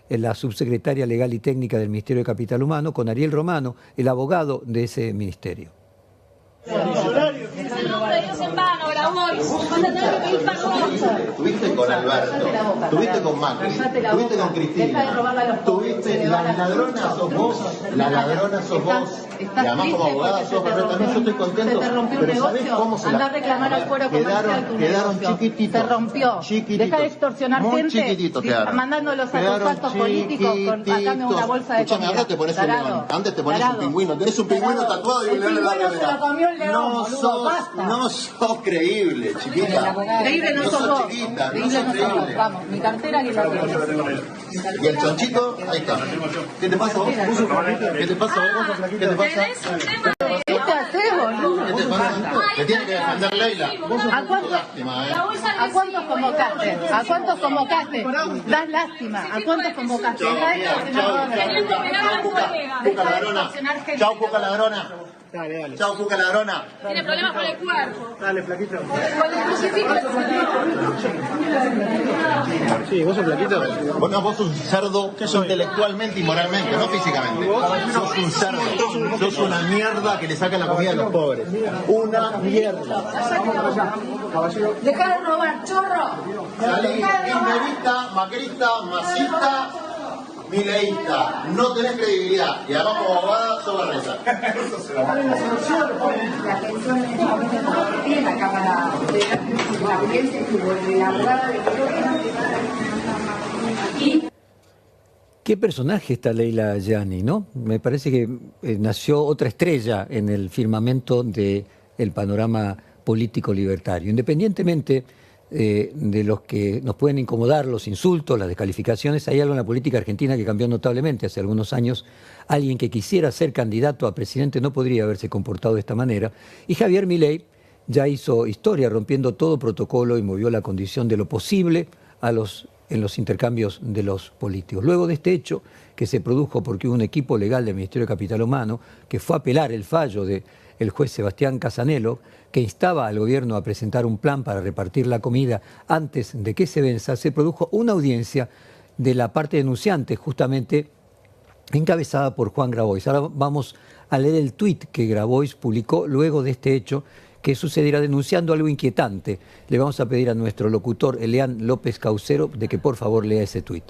la subsecretaria legal y técnica del Ministerio de Capital Humano, con Ariel Romano, el abogado de ese ministerio. Tuviste con Alberto, tuviste con Macri, tuviste con Cristina, tuviste, las ladronas sos vos, y además como abogada sos también. Yo estoy contento, pero ¿sabés cómo se Andá a reclamar al fuero comercial tu quedaron negocio. chiquititos, Se rompió. Deja de extorsionar muy gente, chiquititos quedaron. mandándolos a tus actos políticos con sacarme una bolsa de Escuchame, comida. ahora te pones antes te pones un pingüino, tenés un pingüino tatuado y un león en la remera. No sos creíble, chiquita. Creíble no sos vos. Creíble no sos vos. Vamos, mi cartera que la tienes. Y el chonchito, ahí está. ¿Qué te pasa vos? ¿Qué te pasa vos? ¿Qué te pasa? ¿Qué te haces, boludo? ¿Qué te pasa? Te tiene que defender Leila. ¿A cuántos convocaste? ¿A cuántos convocaste? Das lástima. ¿A cuántos convocaste? Cuca ladrona. Chau, Cuca ladrona. Dale. Chau, Cuca ladrona. Tiene problemas con el cuerpo. Dale, flaquito. Con el crucifijo. Sí, vos sos flaquito. Vos sos un cerdo intelectualmente y moralmente, no físicamente. Sos un cerdo. Sos una mierda que le saca la comida a los pobres. Una mierda. Deja de robar, chorro. Salí kirchnerista, macrista, masista, mileísta. No tenés credibilidad. Y además como abogada sos barresa. La atención en este momento en la Cámara de la Audiencia estuvo la abogada de aquí. Qué personaje esta Leila Gianni, ¿no? Me parece que nació otra estrella en el firmamento del panorama político libertario. Independientemente de los que nos pueden incomodar, los insultos, las descalificaciones, hay algo en la política argentina que cambió notablemente. Hace algunos años, alguien que quisiera ser candidato a presidente no podría haberse comportado de esta manera. Y Javier Milei ya hizo historia rompiendo todo protocolo y movió la condición de lo posible en los intercambios de los políticos. Luego de este hecho, que se produjo porque hubo un equipo legal del Ministerio de Capital Humano que fue a apelar el fallo del juez Sebastián Casanello, que instaba al gobierno a presentar un plan para repartir la comida antes de que se venza, se produjo una audiencia de la parte denunciante, justamente encabezada por Juan Grabois. Ahora vamos a leer el tuit que Grabois publicó luego de este hecho que sucediera, denunciando algo inquietante. Le vamos a pedir a nuestro locutor, Elian López Caucero, de que por favor lea ese tuit.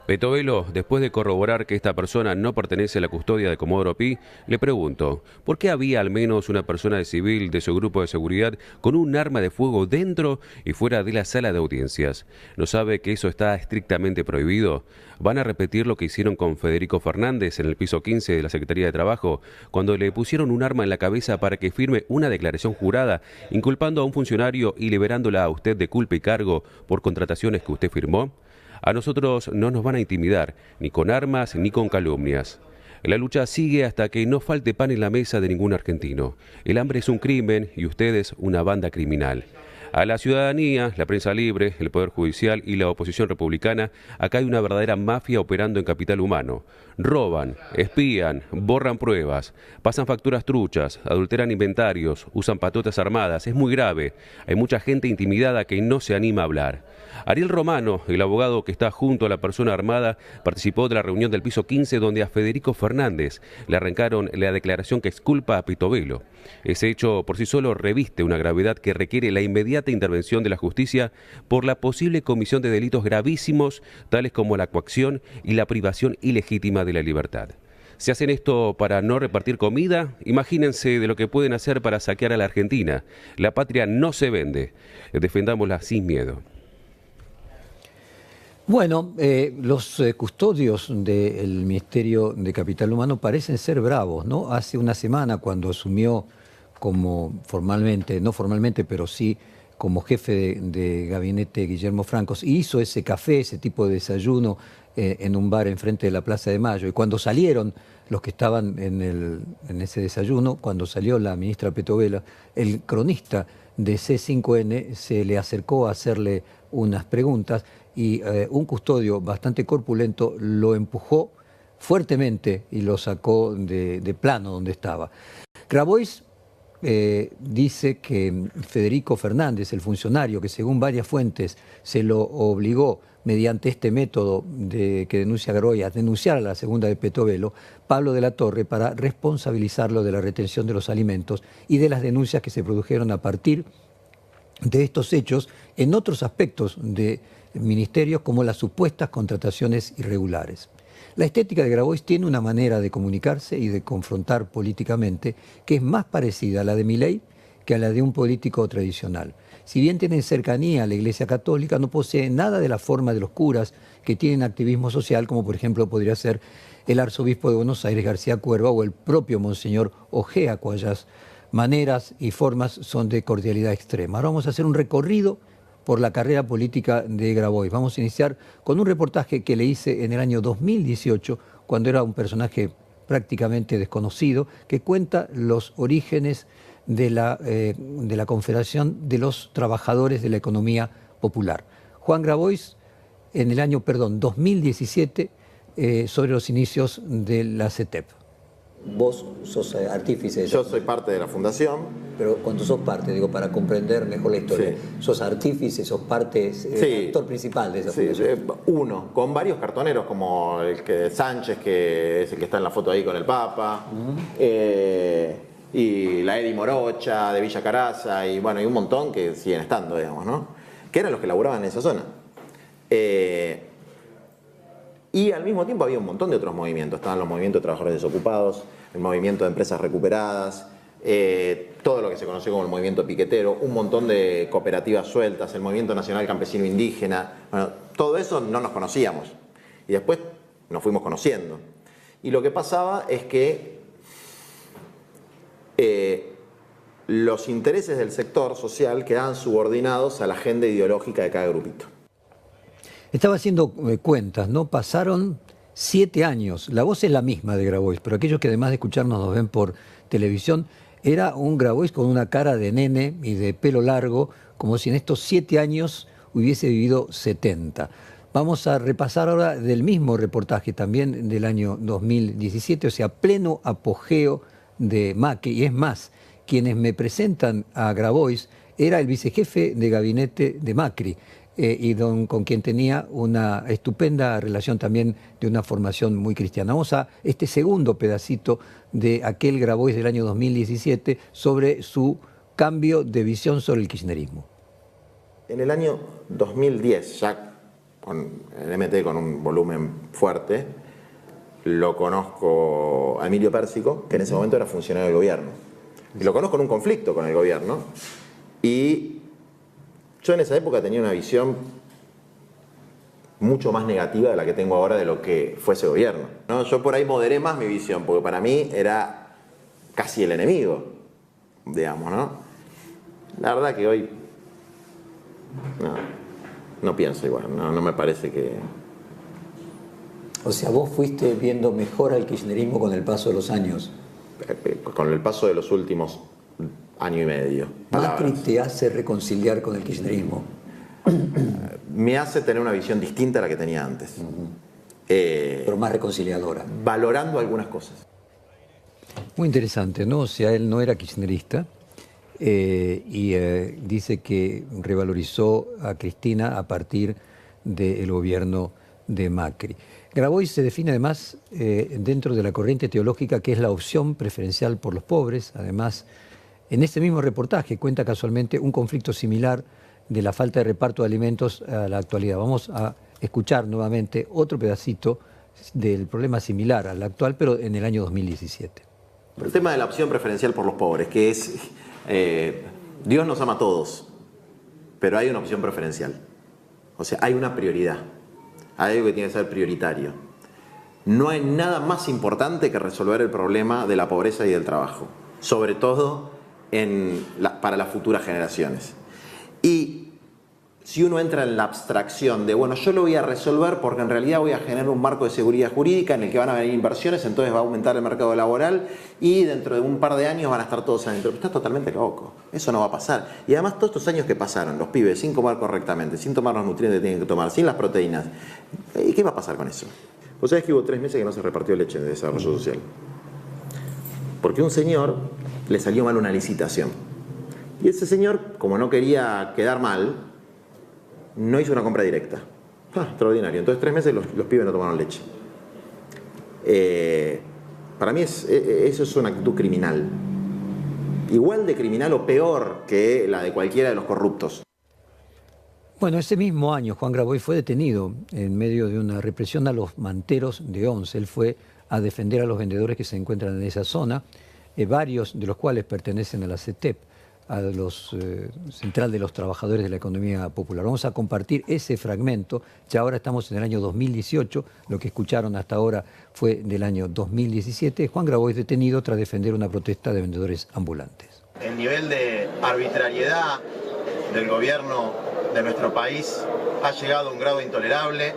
Petovelo, después de corroborar que esta persona no pertenece a la custodia de Comodoro Pi, le pregunto, ¿por qué había al menos una persona de civil de su grupo de seguridad con un arma de fuego dentro y fuera de la sala de audiencias? ¿No sabe que eso está estrictamente prohibido? ¿Van a repetir lo que hicieron con Federico Fernández en el piso 15 de la Secretaría de Trabajo, cuando le pusieron un arma en la cabeza para que firme una declaración jurada, inculpando a un funcionario y liberándola a usted de culpa y cargo por contrataciones que usted firmó? A nosotros no nos van a intimidar, ni con armas ni con calumnias. La lucha sigue hasta que no falte pan en la mesa de ningún argentino. El hambre es un crimen y ustedes una banda criminal. A la ciudadanía, la prensa libre, el Poder Judicial y la oposición republicana, acá hay una verdadera mafia operando en capital humano. Roban, espían, borran pruebas, pasan facturas truchas, adulteran inventarios, usan patotas armadas. Es muy grave. Hay mucha gente intimidada que no se anima a hablar. Ariel Romano, el abogado que está junto a la persona armada, participó de la reunión del piso 15 donde a Federico Fernández le arrancaron la declaración que exculpa a Petovelo. Ese hecho por sí solo reviste una gravedad que requiere la inmediata intervención de la justicia por la posible comisión de delitos gravísimos, tales como la coacción y la privación ilegítima de la libertad. Si hacen esto para no repartir comida, imagínense de lo que pueden hacer para saquear a la Argentina. La patria no se vende. Defendámosla sin miedo. Bueno, los custodios del Ministerio de Capital Humano parecen ser bravos, ¿no? Hace una semana, cuando asumió como formalmente, no formalmente, pero sí como jefe de gabinete Guillermo Francos, y hizo ese café, ese tipo de desayuno en un bar enfrente de la Plaza de Mayo. Y cuando salieron los que estaban en ese desayuno, cuando salió la ministra Petovelo, el cronista de C5N se le acercó a hacerle unas preguntas y un custodio bastante corpulento lo empujó fuertemente y lo sacó de plano donde estaba. Grabois dice que Federico Fernández, el funcionario que según varias fuentes se lo obligó mediante este método que denuncia Grabois, a denunciar a la segunda de Petovelo, Pablo de la Torre, para responsabilizarlo de la retención de los alimentos y de las denuncias que se produjeron a partir de estos hechos en otros aspectos de ministerios, como las supuestas contrataciones irregulares. La estética de Grabois tiene una manera de comunicarse y de confrontar políticamente que es más parecida a la de Milei que a la de un político tradicional. Si bien tiene cercanía a la Iglesia Católica, no posee nada de la forma de los curas que tienen activismo social, como por ejemplo podría ser el arzobispo de Buenos Aires, García Cuerva, o el propio Monseñor Ojea, cuyas maneras y formas son de cordialidad extrema. Ahora vamos a hacer un recorrido por la carrera política de Grabois. Vamos a iniciar con un reportaje que le hice en el año 2018, cuando era un personaje prácticamente desconocido, que cuenta los orígenes de la Confederación de los Trabajadores de la Economía Popular. Juan Grabois, en el año 2017, sobre los inicios de la CETEP. Vos sos artífice de Yo soy parte de la fundación. Pero cuando sos parte, digo, para comprender mejor la historia, Sí. sos artífice, sos parte, Sí. actor principal de esa Sí, fundación. uno, con varios cartoneros, como el que Sánchez, que es el que está en la foto ahí con el Papa, y la Edi Morocha de Villa Caraza, y bueno, y un montón que siguen estando, digamos, ¿no? Que eran los que laburaban en esa zona. Y al mismo tiempo había un montón de otros movimientos. Estaban los movimientos de trabajadores desocupados, el movimiento de empresas recuperadas, todo lo que se conoció como el movimiento piquetero, un montón de cooperativas sueltas, el movimiento nacional campesino indígena. Bueno, todo eso no nos conocíamos. Y después nos fuimos conociendo. Y lo que pasaba es que los intereses del sector social quedaban subordinados a la agenda ideológica de cada grupito. Estaba haciendo cuentas, ¿no? Pasaron 7 años. La voz es la misma de Grabois, pero aquellos que además de escucharnos nos ven por televisión, era un Grabois con una cara de nene y de pelo largo, como si en estos 7 años hubiese vivido 70. Vamos a repasar ahora del mismo reportaje, también del año 2017, o sea, pleno apogeo de Macri. Y es más, quienes me presentan a Grabois era el vicejefe de gabinete de Macri, con quien tenía una estupenda relación también de una formación muy cristiana. Vamos a este segundo pedacito de aquel Grabois del año 2017 sobre su cambio de visión sobre el kirchnerismo. En el año 2010, ya con el MT con un volumen fuerte, lo conozco a Emilio Pérsico, que en ese momento era funcionario del gobierno. Y lo conozco en un conflicto con el gobierno. Y yo en esa época tenía una visión mucho más negativa de la que tengo ahora de lo que fue ese gobierno, ¿no? Yo por ahí moderé más mi visión, porque para mí era casi el enemigo, digamos, ¿no? La verdad que hoy no pienso igual, no me parece que... O sea, vos fuiste viendo mejor al kirchnerismo con el paso de los años. Con el paso de los últimos año y medio. Macri te hace reconciliar con el kirchnerismo. Me hace tener una visión distinta a la que tenía antes. Pero más reconciliadora. Valorando algunas cosas. Muy interesante, ¿no? O sea, él no era kirchnerista y dice que revalorizó a Cristina a partir del gobierno de Macri. Grabois se define además dentro de la corriente teológica que es la opción preferencial por los pobres. Además, en este mismo reportaje cuenta casualmente un conflicto similar de la falta de reparto de alimentos a la actualidad. Vamos a escuchar nuevamente otro pedacito del problema similar al actual, pero en el año 2017. El tema de la opción preferencial por los pobres, que es Dios nos ama a todos, pero hay una opción preferencial. O sea, hay una prioridad. Hay algo que tiene que ser prioritario. No hay nada más importante que resolver el problema de la pobreza y del trabajo, sobre todo para las futuras generaciones. Y si uno entra en la abstracción de, bueno, yo lo voy a resolver porque en realidad voy a generar un marco de seguridad jurídica en el que van a venir inversiones, entonces va a aumentar el mercado laboral y dentro de un par de años van a estar todos adentro. Pero estás totalmente loco. Eso no va a pasar. Y además todos estos años que pasaron, los pibes sin comer correctamente, sin tomar los nutrientes que tienen que tomar, sin las proteínas, ¿y qué va a pasar con eso? Vos sabés que hubo 3 meses que no se repartió leche de desarrollo social. Porque un señor le salió mal una licitación. Y ese señor, como no quería quedar mal, no hizo una compra directa. Extraordinario. Entonces 3 meses los pibes no tomaron leche. Para mí eso es una actitud criminal. Igual de criminal o peor que la de cualquiera de los corruptos. Bueno, ese mismo año Juan Grabois fue detenido en medio de una represión a los manteros de Once. Él fue a defender a los vendedores que se encuentran en esa zona, varios de los cuales pertenecen a la CETEP, a los Central de los Trabajadores de la Economía Popular. Vamos a compartir ese fragmento. Ya ahora estamos en el año 2018, lo que escucharon hasta ahora fue del año 2017. Juan Grabois detenido tras defender una protesta de vendedores ambulantes. El nivel de arbitrariedad del gobierno de nuestro país ha llegado a un grado intolerable.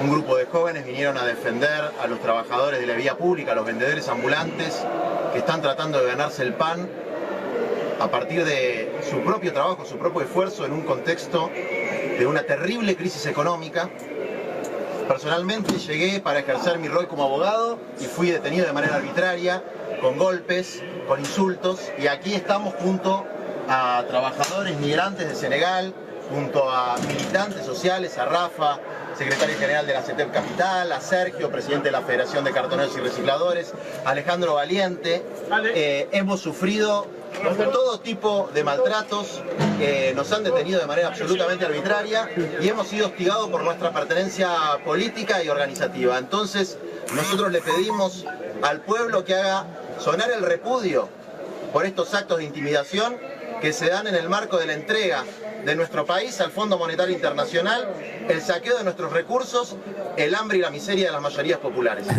Un grupo de jóvenes vinieron a defender a los trabajadores de la vía pública, a los vendedores ambulantes que están tratando de ganarse el pan a partir de su propio trabajo, su propio esfuerzo en un contexto de una terrible crisis económica. Personalmente llegué para ejercer mi rol como abogado y fui detenido de manera arbitraria, con golpes, con insultos, y aquí estamos junto a trabajadores migrantes de Senegal, junto a militantes sociales, a Rafa, secretario general de la CETEP Capital, a Sergio, presidente de la Federación de Cartoneros y Recicladores, a Alejandro Valiente. Hemos sufrido todo tipo de maltratos, nos han detenido de manera absolutamente arbitraria y hemos sido hostigados por nuestra pertenencia política y organizativa. Entonces, nosotros le pedimos al pueblo que haga sonar el repudio por estos actos de intimidación que se dan en el marco de la entrega de nuestro país al Fondo Monetario Internacional, el saqueo de nuestros recursos, el hambre y la miseria de las mayorías populares.